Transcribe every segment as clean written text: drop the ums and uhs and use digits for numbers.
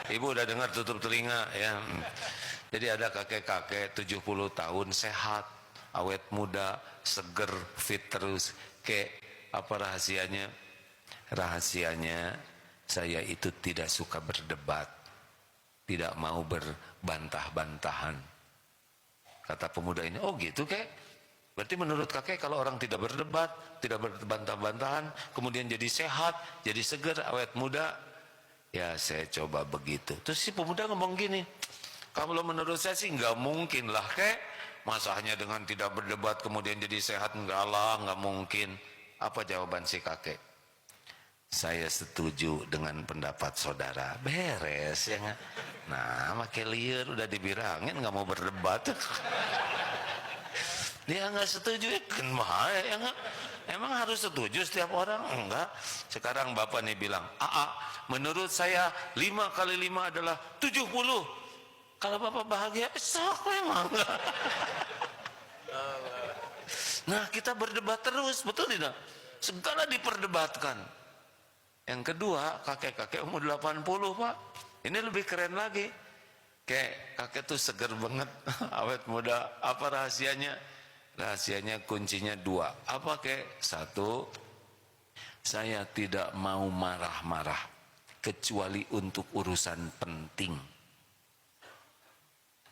Ibu udah dengar, tutup telinga ya. Jadi ada kakek-kakek 70 tahun sehat, awet muda, seger, fit terus. Apa rahasianya? Rahasianya saya itu tidak suka berdebat, tidak mau berbantah-bantahan. Kata pemuda ini, oh gitu kek. Berarti menurut kakek kalau orang tidak berdebat, tidak berbantah-bantahan, kemudian jadi sehat, jadi seger, awet muda. Ya saya coba begitu. Terus si pemuda ngomong gini, kalau menurut saya sih nggak mungkin lah kek. Masa hanya dengan tidak berdebat kemudian jadi sehat? Enggak lah, nggak mungkin. Apa jawaban si kakek? Saya setuju dengan pendapat saudara. Beres ya nggak? Nah makai liar udah dibilangin nggak mau berdebat. Dia nggak setuju kan ya nggak? Emang harus setuju setiap orang? Enggak. Sekarang bapak nih bilang, menurut saya 5 kali 5 adalah 70. Kalau bapak bahagia, sok memang. Nah kita berdebat terus, betul tidak? Segala diperdebatkan. Yang kedua, kakek-kakek umur 80 pak. Ini lebih keren lagi. Kakek tuh seger banget, awet muda. Apa rahasianya? Rahasianya kuncinya 2. Apa kek? 1, saya tidak mau marah-marah kecuali untuk urusan penting.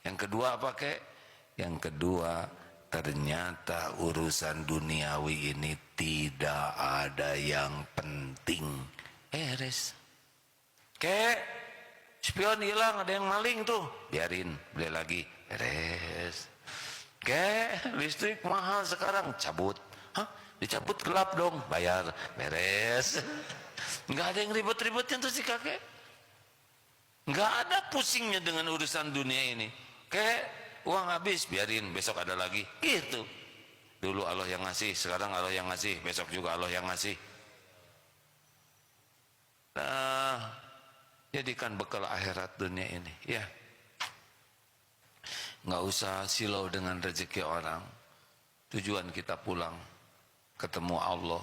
Yang kedua apa kek? Yang kedua, ternyata urusan duniawi ini tidak ada yang penting. Beres. Spion hilang, ada yang maling tuh, biarin, beli lagi. Beres. Listrik mahal sekarang, cabut. Dicabut gelap dong, bayar. Beres. Nggak ada yang ribet-ribetnya tuh si kakek. Nggak ada pusingnya dengan urusan dunia ini. Uang habis, biarin, besok ada lagi. Gitu. Dulu Allah yang ngasih, sekarang Allah yang ngasih, besok juga Allah yang ngasih. Nah, jadikan bekal akhirat dunia ini, ya. Nggak usah silau dengan rezeki orang. Tujuan kita pulang ketemu Allah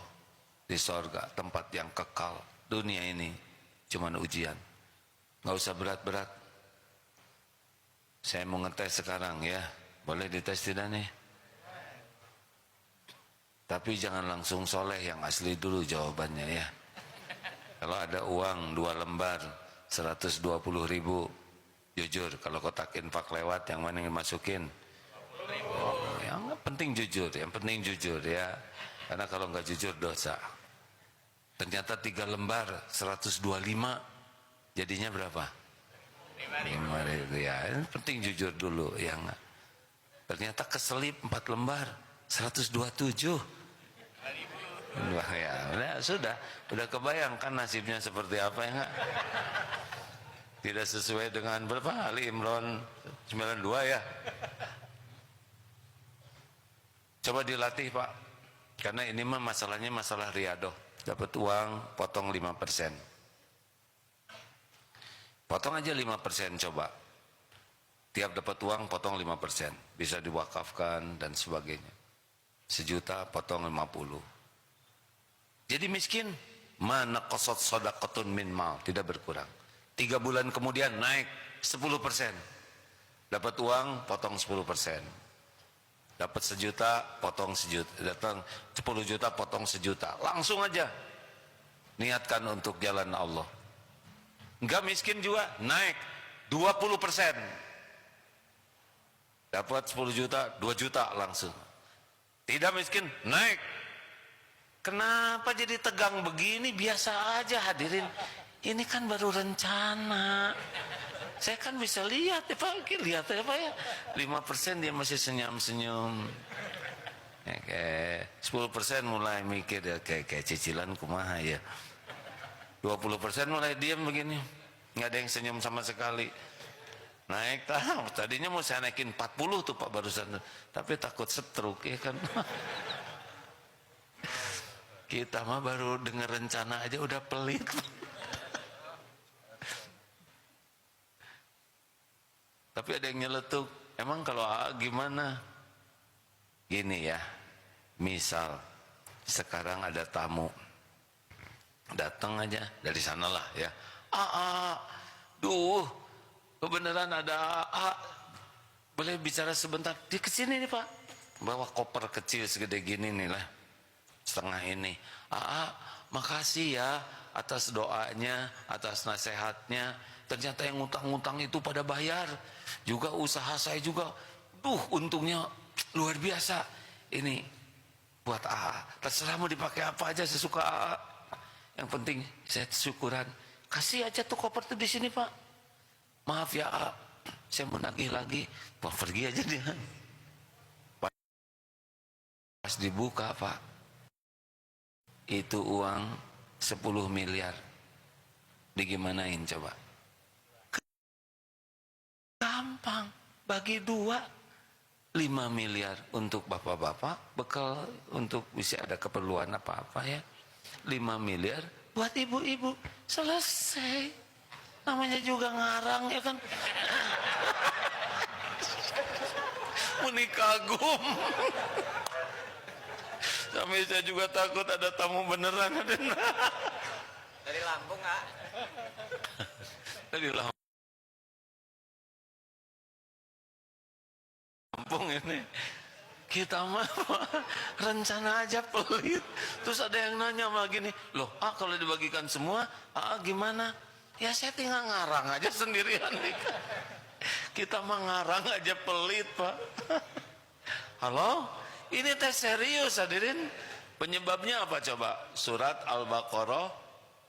di sorga, tempat yang kekal. Dunia ini cuman ujian. Nggak usah berat-berat. Saya mau ngetes sekarang ya, boleh dites tidak nih? Tapi jangan langsung soleh, yang asli dulu jawabannya ya. Kalau ada uang 2 lembar 120.000, jujur, kalau kotak infak lewat yang mana yang dimasukin? Yang penting jujur, yang penting jujur ya. Karena kalau nggak jujur dosa. Ternyata 3 lembar 125, jadinya berapa? 5.000 ya. Yang penting jujur dulu ya. Ternyata keselip 4 lembar 127. Wah ya, sudah kebayangkan nasibnya seperti apa ya nggak? Tidak sesuai dengan berapa? Ali Imran 92 ya. Coba dilatih pak, karena ini mah masalahnya masalah riadoh. Dapat uang potong 5%, potong aja 5%, coba tiap dapat uang potong 5%, bisa diwakafkan dan sebagainya. 1 juta potong 50. Jadi miskin, mana qasat shadaqatun min mal, tidak berkurang. 3 bulan kemudian naik 10%. Dapat uang potong 10%. Dapat 1 juta potong 1 juta. Datang 10 juta potong 1 juta. Langsung aja niatkan untuk jalan Allah. Enggak miskin juga naik 20%. Dapat 10 juta 2 juta langsung. Tidak miskin naik. Kenapa jadi tegang begini? Biasa aja hadirin. Ini kan baru rencana. Saya kan bisa lihat ya Pak, lihat ya Pak ya. 5% dia masih senyum-senyum. Ya, kayak 10% mulai mikir ya, kayak cicilan kumaha ya. 20% mulai diam begini. Nggak ada yang senyum sama sekali. Naik tadinya mau saya naikin 40 tuh Pak barusan. Tapi takut stroke ya kan. Kita mah baru dengar rencana aja udah pelit. Tapi ada yang nyeletuk. Emang kalau gimana? Gini ya, misal sekarang ada tamu, datang aja dari sanalah ya. 20 Duh, kebenaran ada boleh bicara sebentar? Dia kesini nih Pak, bawa koper kecil segede gini nih lah, setengah ini. Makasih ya atas doanya, atas nasihatnya. Ternyata yang ngutang-ngutang itu pada bayar. Juga usaha saya juga, untungnya luar biasa. Ini buat terserah mau dipakai apa aja sesuka Yang penting saya syukuran. Kasih aja tuh koper tuh di sini Pak. Maaf ya saya mau nagih lagi. Pak, pergi aja dia. Pas dibuka Pak, itu uang 10 miliar. Digimanain coba? Gampang, bagi 2, 5 miliar untuk bapak-bapak, bekal untuk bisa ada keperluan apa-apa ya. 5 miliar buat ibu-ibu, selesai. Namanya juga ngarang ya kan. Muni kagum. Sampai saya juga takut ada tamu beneran. Dari Lampung, Kak. Dari Lampung ini. Kita mah rencana aja pelit. Terus ada yang nanya malah gini, loh kalau dibagikan semua gimana? Ya saya tinggal ngarang aja sendirian nih. Kita mah ngarang aja pelit Pak. Halo? Ini teh serius hadirin. Penyebabnya apa coba? Surat Al-Baqarah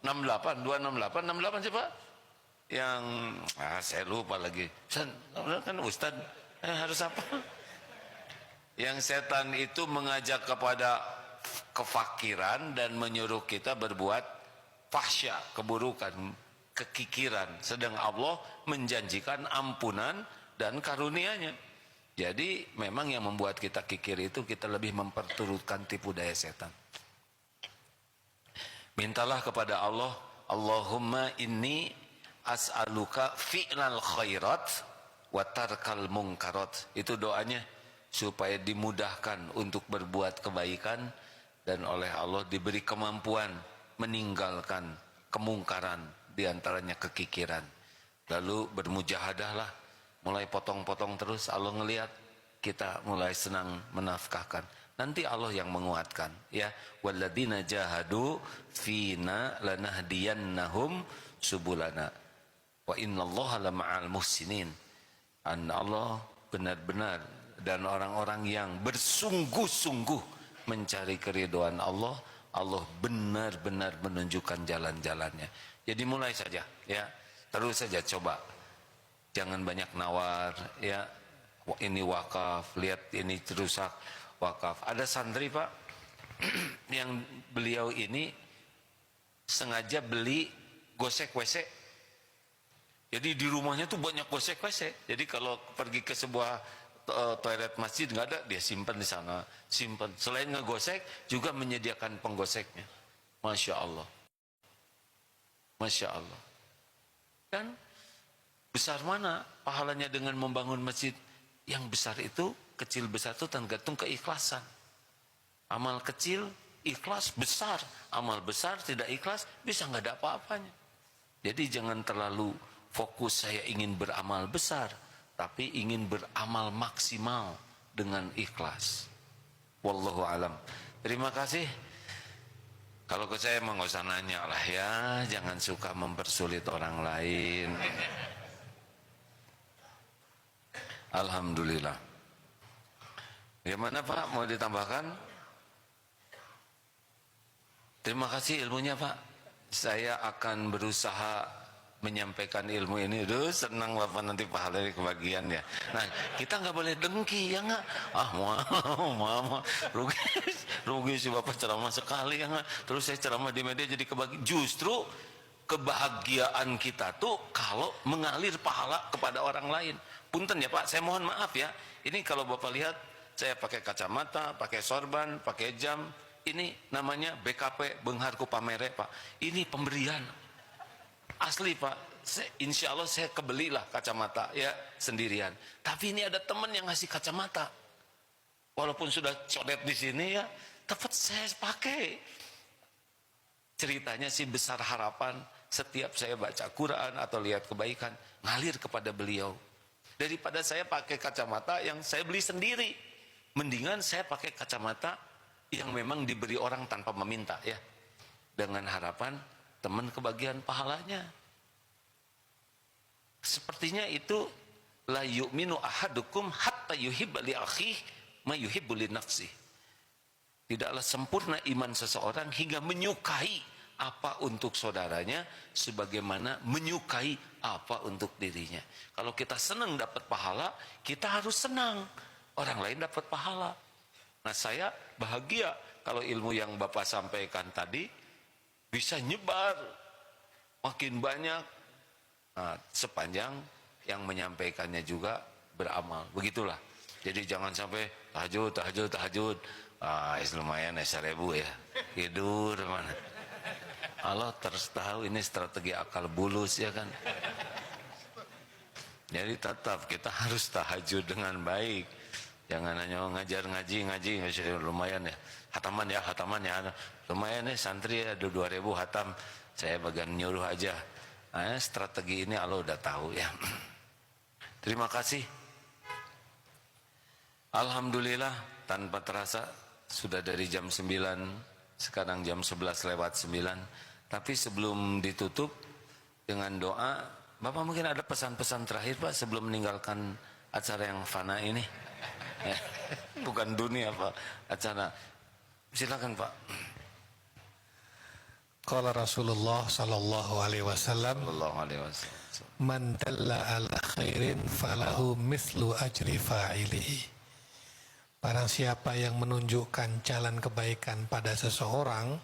68, 268, 68 sih Pak? Yang saya lupa lagi. Kan Ustaz harus apa? Yang setan itu mengajak kepada kefakiran dan menyuruh kita berbuat fahsya, keburukan, kekikiran. Sedang Allah menjanjikan ampunan dan karunia-Nya. Jadi memang yang membuat kita kikir itu kita lebih memperturutkan tipu daya setan. Mintalah kepada Allah, Allahumma inni as'aluka fi'lal khairat wa tarkal munkarat. Itu doanya supaya dimudahkan untuk berbuat kebaikan dan oleh Allah diberi kemampuan meninggalkan kemungkaran, diantaranya kekikiran. Lalu bermujahadahlah, mulai potong-potong terus. Allah ngelihat kita mulai senang menafkahkan, nanti Allah yang menguatkan ya. Walladzina jahadu fina lanahdiyannahum subulana wa innallaha lama'al muhsinin. Allah benar-benar, dan orang-orang yang bersungguh-sungguh mencari keridhaan Allah, Allah benar-benar menunjukkan jalan-jalannya. Jadi mulai saja ya, terus saja coba, jangan banyak nawar ya. Ini wakaf, lihat ini rusak, wakaf. Ada santri Pak yang beliau ini sengaja beli gosek WC. Jadi di rumahnya tuh banyak gosek WC. Jadi kalau pergi ke sebuah toilet masjid nggak ada, dia simpan di sana, simpan. Selain ngegosek juga menyediakan penggoseknya. Masya Allah, Masya Allah. Dan besar mana pahalanya dengan membangun masjid? Yang besar itu, kecil besar itu tergantung keikhlasan. Amal kecil ikhlas besar, amal besar tidak ikhlas bisa nggak ada apa-apanya. Jadi jangan terlalu fokus saya ingin beramal besar, tapi ingin beramal maksimal dengan ikhlas. Wallahu alam. Terima kasih. Kalau ke saya mau nggak usah nanya lah ya, jangan suka mempersulit orang lain. Alhamdulillah. Gimana Pak, mau ditambahkan? Terima kasih ilmunya Pak. Saya akan berusaha menyampaikan ilmu ini. Senang Bapak nanti pahalanya kebagian ya. Nah kita nggak boleh dengki ya nggak? Mama rugi si Bapak ceramah sekali ya nggak? Terus saya ceramah di media jadi kebagi. Justru kebahagiaan kita tuh kalau mengalir pahala kepada orang lain. Punten ya Pak, saya mohon maaf ya. Ini kalau Bapak lihat saya pakai kacamata, pakai sorban, pakai jam. Ini namanya BKP, Bengharku Pamere Pak. Ini pemberian asli Pak. Insya Allah saya kebelilah kacamata ya sendirian. Tapi ini ada teman yang ngasih kacamata. Walaupun sudah codet di sini ya, tetap saya pakai. Ceritanya sih besar harapan setiap saya baca Quran atau lihat kebaikan, ngalir kepada beliau. Daripada saya pakai kacamata yang saya beli sendiri, mendingan saya pakai kacamata yang memang diberi orang tanpa meminta, ya, dengan harapan teman kebagian pahalanya. Sepertinya itu la yu'minu ahadukum hatta yuhibba li akhihi ma yuhibbu li nafsihi. Tidaklah sempurna iman seseorang hingga menyukai apa untuk saudaranya sebagaimana menyukai apa untuk dirinya. Kalau kita senang dapat pahala, kita harus senang orang lain dapat pahala. Nah, saya bahagia kalau ilmu yang Bapak sampaikan tadi bisa nyebar makin banyak. Nah, sepanjang yang menyampaikannya juga beramal. Begitulah. Jadi jangan sampai tahajud. Lumayan 1.000 ya. Tidur mana. Allah terus tahu ini strategi akal bulus, ya kan. Jadi tetap kita harus tahajud dengan baik. Jangan hanya ngajar ngaji, lumayan ya. Hataman ya. Lumayan ya, santri ada 2.000 hatam. Saya bagian nyuruh aja. Nah, strategi ini Allah udah tahu ya. Terima kasih. Alhamdulillah, tanpa terasa sudah dari jam 9, sekarang jam 11:09. Tapi sebelum ditutup dengan doa, Bapak mungkin ada pesan-pesan terakhir Pak sebelum meninggalkan acara yang fana ini. Bukan dunia Pak, acara. Silakan Pak. Qala Rasulullah sallallahu alaihi wasallam, man dalla ala khairin falahu mithlu ajri fa'ilihi. Barang siapa yang menunjukkan jalan kebaikan pada seseorang,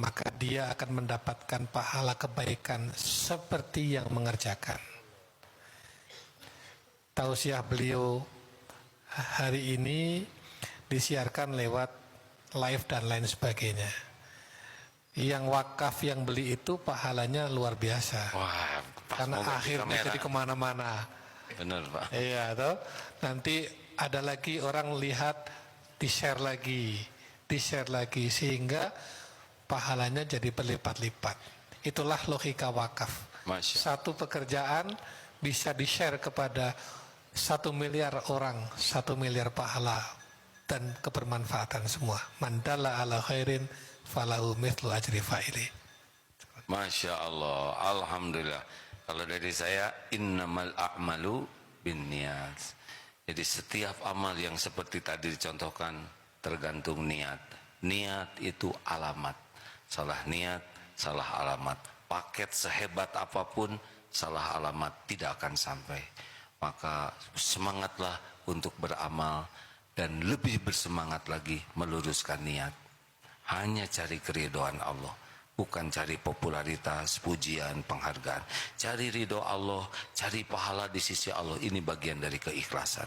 maka dia akan mendapatkan pahala kebaikan seperti yang mengerjakan. Tausiah beliau hari ini disiarkan lewat live dan lain sebagainya. Yang wakaf yang beli itu pahalanya luar biasa. Wah, karena akhirnya jadi kemana-mana. Benar Pak. Iya toh. Nanti ada lagi orang lihat, di-share lagi sehingga pahalanya jadi berlipat-lipat. Itulah logika wakaf. Satu pekerjaan bisa di-share kepada 1 miliar orang, 1 miliar pahala dan kebermanfaatan semua. Mandala ala khairin falahu mithlu ajri fa'ili. Masya Allah, alhamdulillah. Kalau dari saya, innamal a'malu binniyat. Jadi setiap amal yang seperti tadi dicontohkan tergantung niat. Niat itu alamat. Salah niat, salah alamat. Paket sehebat apapun, salah alamat tidak akan sampai. Maka semangatlah untuk beramal dan lebih bersemangat lagi meluruskan niat. Hanya cari keridhaan Allah, bukan cari popularitas, pujian, penghargaan. Cari ridho Allah, cari pahala di sisi Allah. Ini bagian dari keikhlasan.